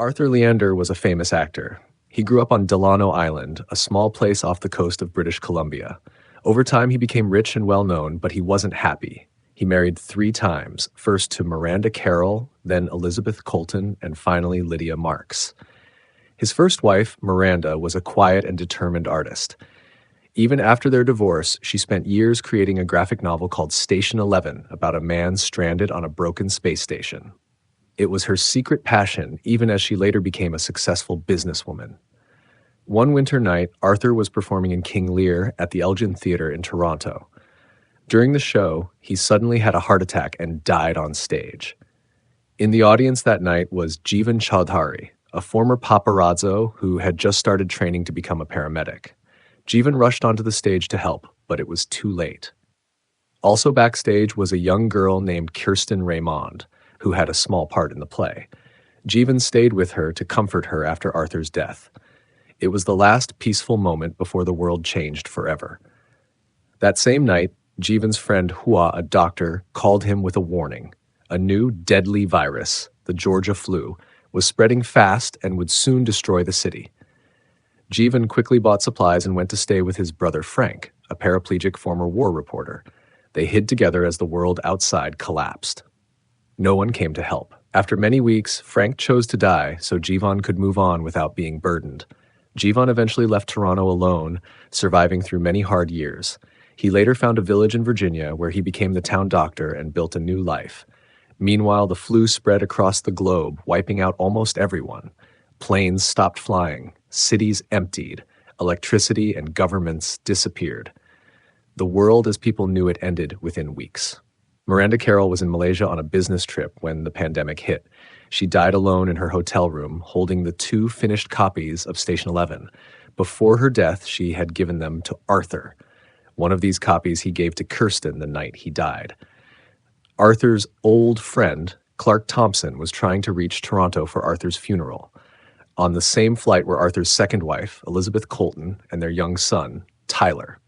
Arthur Leander was a famous actor. He grew up on Delano Island, a small place off the coast of British Columbia. Over time, he became rich and well-known, but he wasn't happy. He married 3 times, first to Miranda Carroll, then Elizabeth Colton, and finally Lydia Marks. His first wife, Miranda, was a quiet and determined artist. Even after their divorce, she spent years creating a graphic novel called Station 11 about a man stranded on a broken space station. It was her secret passion, even as she later became a successful businesswoman. One winter night, Arthur was performing in King Lear at the Elgin Theatre in Toronto. During the show, he suddenly had a heart attack and died on stage. In the audience that night was Jeevan Chaudhary, a former paparazzo who had just started training to become a paramedic. Jeevan rushed onto the stage to help, but it was too late. Also backstage was a young girl named Kirsten Raymond, who had a small part in the play. Jeevan stayed with her to comfort her after Arthur's death. It was the last peaceful moment before the world changed forever. That same night, Jeevan's friend Hua, a doctor, called him with a warning. A new deadly virus, the Georgia flu, was spreading fast and would soon destroy the city. Jeevan quickly bought supplies and went to stay with his brother Frank, a paraplegic former war reporter. They hid together as the world outside collapsed. No one came to help. After many weeks, Frank chose to die so Jeevan could move on without being burdened. Jeevan eventually left Toronto alone, surviving through many hard years. He later found a village in Virginia where he became the town doctor and built a new life. Meanwhile, the flu spread across the globe, wiping out almost everyone. Planes stopped flying, cities emptied, electricity and governments disappeared. The world as people knew it ended within weeks. Miranda Carroll was in Malaysia on a business trip when the pandemic hit. She died alone in her hotel room, holding the 2 finished copies of Station 11. Before her death, she had given them to Arthur. One of these copies he gave to Kirsten the night he died. Arthur's old friend, Clark Thompson, was trying to reach Toronto for Arthur's funeral. On the same flight were Arthur's second wife, Elizabeth Colton, and their young son, Tyler.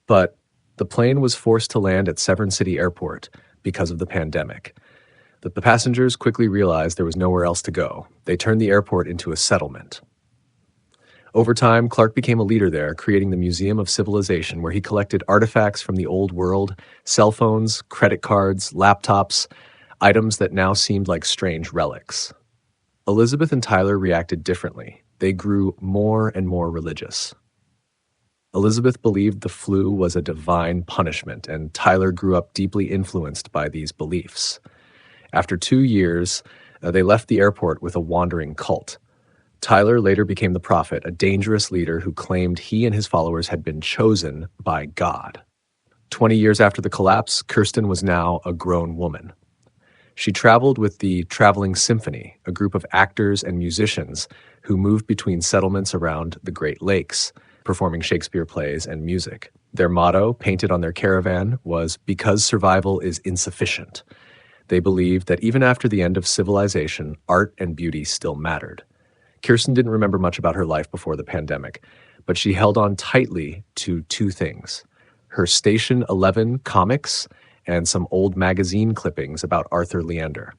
But the plane was forced to land at Severn City Airport because of the pandemic. The passengers quickly realized there was nowhere else to go. They turned the airport into a settlement. Over time, Clark became a leader there, creating the Museum of Civilization, where he collected artifacts from the old world, cell phones, credit cards, laptops, items that now seemed like strange relics. Elizabeth and Tyler reacted differently. They grew more and more religious. Elizabeth believed the flu was a divine punishment, and Tyler grew up deeply influenced by these beliefs. After 2 years, they left the airport with a wandering cult. Tyler later became the prophet, a dangerous leader who claimed he and his followers had been chosen by God. 20 years after the collapse, Kirsten was now a grown woman. She traveled with the Traveling Symphony, a group of actors and musicians who moved between settlements around the Great Lakes, performing Shakespeare plays and music. Their motto, painted on their caravan, was "Because survival is insufficient." They believed that even after the end of civilization, art and beauty still mattered. Kirsten didn't remember much about her life before the pandemic, but she held on tightly to 2 things: her Station 11 comics and some old magazine clippings about Arthur Leander.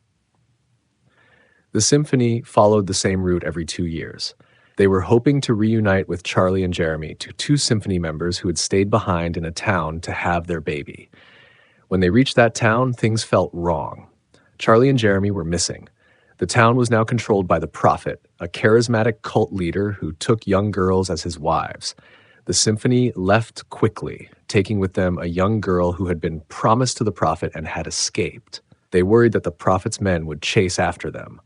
The symphony followed the same route every 2 years. They were hoping to reunite with Charlie and Jeremy, 2 symphony members who had stayed behind in a town to have their baby. When they reached that town, things felt wrong. Charlie and Jeremy were missing. The town was now controlled by the Prophet, a charismatic cult leader who took young girls as his wives. The symphony left quickly, taking with them a young girl who had been promised to the Prophet and had escaped. They worried that the Prophet's men would chase after them.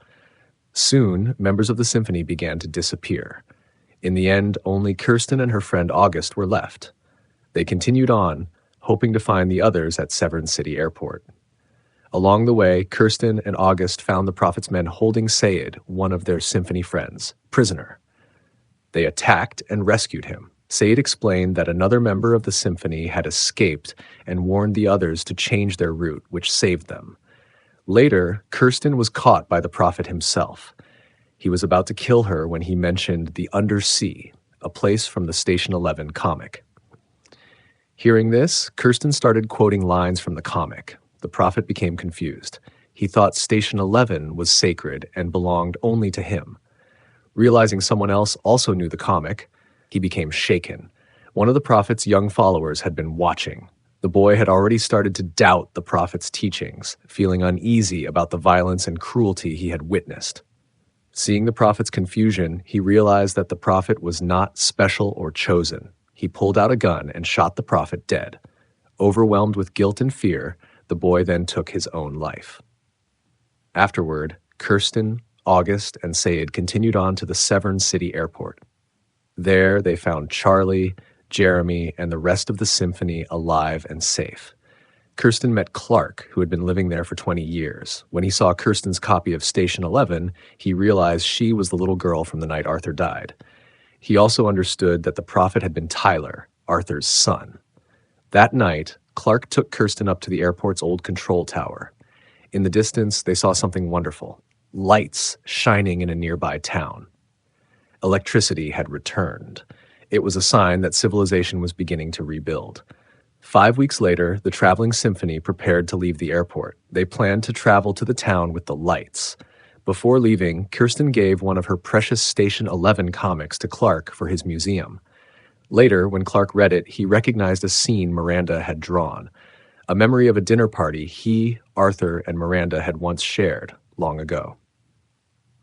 Soon, members of the symphony began to disappear. In the end, only Kirsten and her friend August were left. They continued on, hoping to find the others at Severn City Airport. Along the way, Kirsten and August found the Prophet's men holding Sayed, one of their symphony friends, prisoner. They attacked and rescued him. Sayed explained that another member of the symphony had escaped and warned the others to change their route, which saved them. Later, Kirsten was caught by the Prophet himself. He was about to kill her when he mentioned the Undersea, a place from the Station 11 comic. Hearing this, Kirsten started quoting lines from the comic. The Prophet became confused. He thought Station 11 was sacred and belonged only to him. Realizing someone else also knew the comic, he became shaken. One of the prophet's young followers had been watching. The boy had already started to doubt the prophet's teachings, feeling uneasy about the violence and cruelty he had witnessed. Seeing the prophet's confusion, he realized that the prophet was not special or chosen. He pulled out a gun and shot the prophet dead. Overwhelmed with guilt and fear, the boy then took his own life. Afterward, Kirsten, August, and Sayed continued on to the Severn City Airport. There, they found Charlie, Jeremy, and the rest of the symphony alive and safe. Kirsten met Clark, who had been living there for 20 years. When he saw Kirsten's copy of Station 11, he realized she was the little girl from the night Arthur died. He also understood that the prophet had been Tyler, Arthur's son. That night, Clark took Kirsten up to the airport's old control tower. In the distance, they saw something wonderful: lights shining in a nearby town. Electricity had returned. It was a sign that civilization was beginning to rebuild. 5 weeks later, the traveling symphony prepared to leave the airport. They planned to travel to the town with the lights. Before leaving, Kirsten gave one of her precious Station 11 comics to Clark for his museum. Later, when Clark read it, he recognized a scene Miranda had drawn, a memory of a dinner party he, Arthur, and Miranda had once shared long ago.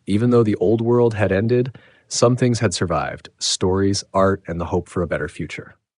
Even though the old world had ended, some things had survived: stories, art, and the hope for a better future.